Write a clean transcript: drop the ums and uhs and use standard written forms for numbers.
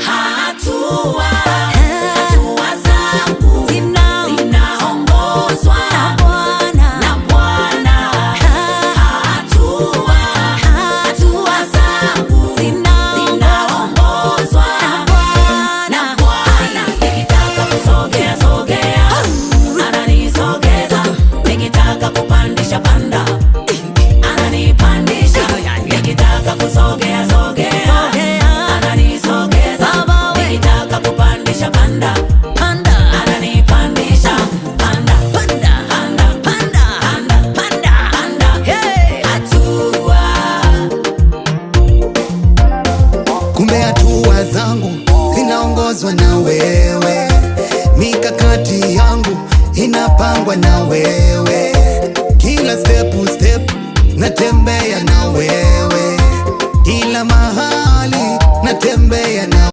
Hatua zangu zinaongozwa na Bwana. Hatua zangu zinaongozwa na Bwana. Nikitaka kusogea ananisogeza, nikitaka kupandisha panda ananipandisha, nikitaka kusogea ananisogeza, nikitaka kupandisha panda ananipandisha, panda. Hatua. Kumbe hatua zangu zinaongozwa na wewe, mikakati yangu inapangwa na wewe, kila step natembea na wewe, kila mahali natembea na